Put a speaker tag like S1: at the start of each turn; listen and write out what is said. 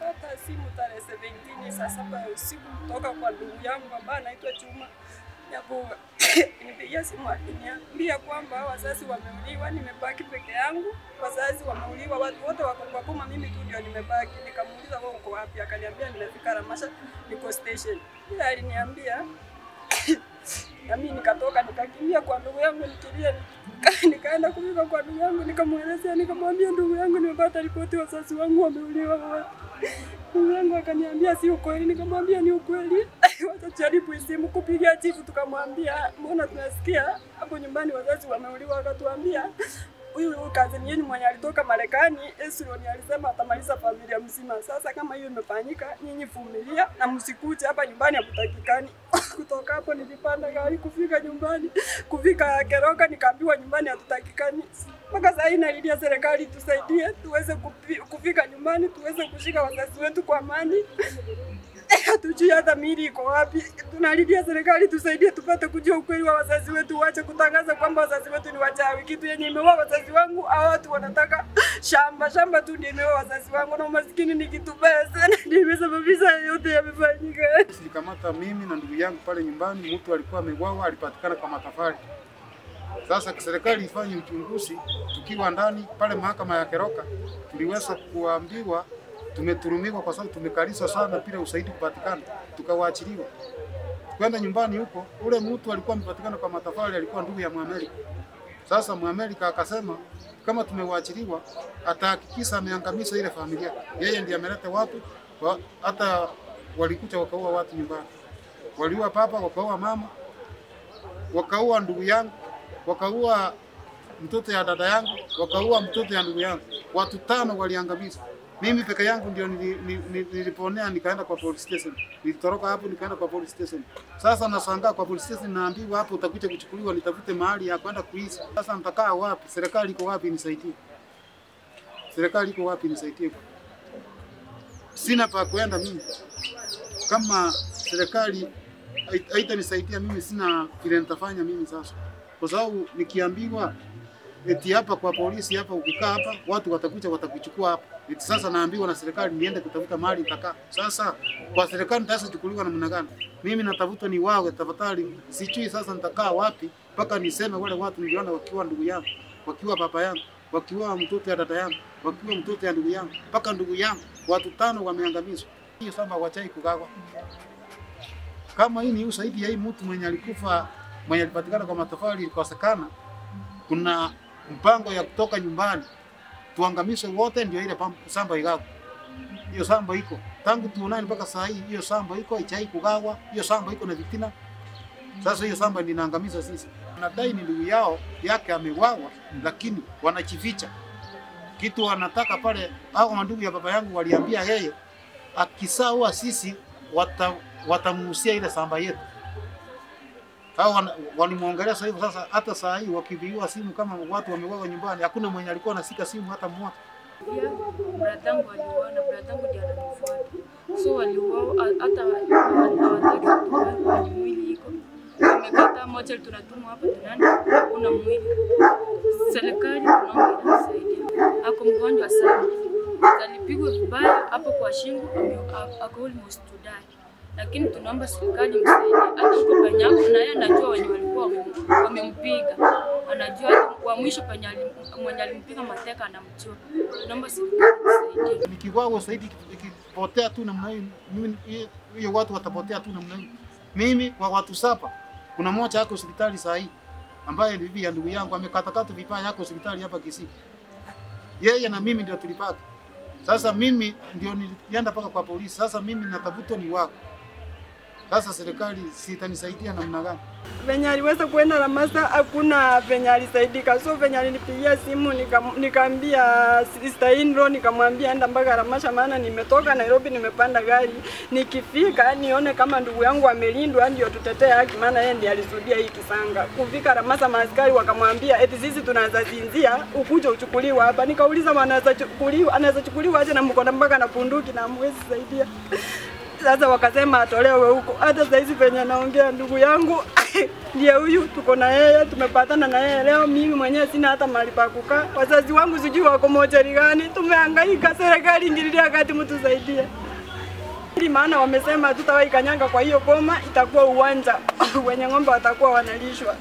S1: nilipata simu tarehe 17 saa 7 usiku kutoka kwa ndugu yangu ambaye anaitwa Chuma. Yapo nipigia simu akiniambia kwamba wazazi wameuliwa, nimebaki peke yangu. Wazazi wameuliwa, watu wote wako kwa boma, mimi tu ndio nimebaki. Nikamuuliza wewe uko wapi? Akaniambia nimefika Ramasha, niko station. Yeye aliniambia na mimi nikatoka nikakimbia kwa ndugu yangu, nikaenda kufika kwa ndugu yangu, nikamuelezea, nikamwambia ndugu yangu nimepata ripoti wazazi wangu wameuliwa. Ndugu yangu akaniambia si ukweli, nikamwambia ni ukweli. Watajaribu simu kupigia chifu, tukamwambia mbona tunasikia hapo nyumbani wazazi wameuliwa. Akatuambia huyu kazini yenu mwenye alitoka Marekani, Esron alisema atamaliza familia mzima. Sasa kama hiyo imefanyika, nyinyi vumilia na msikuje hapa nyumbani hakutakikani. Kutoka hapo nilipanda gari kufika nyumbani, kufika Keroka nikaambiwa nyumbani hatutakikani. Mpaka sasa inalilia serikali tusaidie tuweze kufika nyumbani, tuweze kushika wazazi wetu kwa amani. Hatujui hata mili iko wapi. Tunalilia serikali tusaidie tupate kujua ukweli wa wazazi wetu, waache kutangaza kwamba wazazi wetu ni wachawi. Kitu yenye imeua wazazi wangu, hao watu wanataka shamba tu ndio imeua wazazi wangu, na umaskini ni kitu baya sana, ndio imesababisha yote yamefanyika.
S2: Nilikamata mimi na ndugu yangu pale nyumbani, mtu alikuwa ameuawa, alipatikana kwa matafari. Sasa serikali ifanye uchunguzi. Tukiwa ndani pale mahakama ya Keroka, tuliweza kuambiwa tumeturumiwa kwa sababu tumekalishwa sana bila usaidi kupatikana, tukawaachiliwa. Kwenda nyumbani huko, ule mtu alikuwa amepatikana kwa matafari alikuwa ndugu ya Muamerika. Sasa Muamerika akasema kama tumewaachiliwa atahakikisha ameangamiza ile familia. Yeye ndiye ameleta watu, hata walikuja wakaua watu nyumbani. Waliua papa, wakaua mama, wakaua ndugu yangu, wakaua mtoto ya dada yangu, wakaua mtoto ya ndugu yangu. Watu 5 waliangamizwa. Mimi peke yangu ndio niliponea, nikaenda kwa police station. Nilitoroka hapo nikaenda kwa police station. Sasa nashangaa kwa police station naambiwa hapo utakuja kuchukuliwa, nitafute mahali ya kwenda kuishi. Sasa nitakaa wapi? Serikali iko wapi nisaidie? Serikali iko wapi nisaidie? Sina pa kwenda mimi. Kama serikali haitanisaidia mimi, sina kile nitafanya mimi sasa. Kwa sababu nikiambiwa eti hapa kwa polisi hapa, ukikaa hapa watu watakuja watakuchukua hapa. Eti sasa naambiwa na serikali niende kutafuta mahali nitakaa. Sasa kwa serikali nitaweza kuchukuliwa namna gani? Mimi natafuta ni wawe tafadhali, sijui sasa nitakaa wapi mpaka niseme wale watu niliona wakiwa ndugu yangu, wakiwa baba yangu, wakiwa mtoto ya dada yangu, wakiwa mtoto ya ndugu yangu, mpaka ndugu yangu watu 5 wameangamizwa. Hiyo samba wachai kugawa. Kama hii ni usaidi ya hii mtu mwenye alikufa, mwenye alipatikana kwa matofali ilikosekana, kuna mpango ya kutoka nyumbani tuangamishe wote ndio ile samba igawa. Hiyo samba iko tangu tuonane mpaka saa hii, hiyo samba iko ichai kugawa, hiyo samba iko na vitina. Sasa hiyo samba ninaangamiza sisi. Nadai ni ndugu yao yake ameuawa, lakini wanachificha kitu wanataka pale. Hao ndugu ya baba yangu waliambia yeye akisawa sisi watamuhusia ile samba yetu. Hao walimuongelea sasa hivi. Sasa hata saa hii wakibiwa simu kama watu wameuawa nyumbani, hakuna mwenye alikuwa anashika simu hata mmoja.
S3: Bradangu aliuawa na bradangu ndiye ananifuata. So waliuawa hata hawataki kutoa mwili iko. Tumekata moja tunatumwa hapa tunaenda kuna mwili. Serikali tunaomba itusaidie. Ako mgonjwa sana. Alipigwa vibaya hapo kwa shingo, ako almost to die. Lakini tunaomba serikali msaidie. Hata kwa panyako na yeye anajua wenye walikuwa wamempiga. Anajua kwa mwisho mwenye alimpiga mateka anamjua. Tunaomba serikali msaidie.
S2: Nikiwawa zaidi ikipotea tu namna hiyo, mimi hiyo watu watapotea tu namna hiyo. Mimi kwa watu 7 kuna mmoja yako hospitali saa hii ambaye ni bibi ya ndugu yangu amekatakata vipaya yako hospitali hapa Kisii. Yeye na mimi ndio tulipata. Sasa mimi ndio nilienda paka kwa polisi. Sasa mimi natafuta ni wako. Sasa serikali sitanisaidia namna gani?
S1: Venye aliweza kuenda Ramasha hakuna venye alisaidika. So venye alinipigia simu nikaambia sister in-law, nikamwambia enda mpaka Ramasha maana nimetoka Nairobi nimepanda gari. Nikifika nione kama ndugu yangu amelindwa ndio tutetee haki maana yeye ndiye alisudia hii kisanga. Kufika Ramasha maaskari wakamwambia eti sisi tunaanza zinzia ukuje uchukuliwa hapa. Nikauliza anaweza chukuliwa aje na mkono mpaka na bunduki na hamwezi saidia. Sasa wakasema atolewe huko. Hata sasa hizi penye naongea ndugu yangu ndiye huyu, tuko na yeye, tumepatana na yeye leo. Mimi mwenyewe sina hata mahali pa kukaa. Wazazi wangu sijui wako mochari gani. Tumehangaika, serikali ingililia kati mtusaidie. Ili maana wamesema tutawahi kanyanga kwa hiyo boma, itakuwa uwanja wenye ng'ombe watakuwa wanalishwa.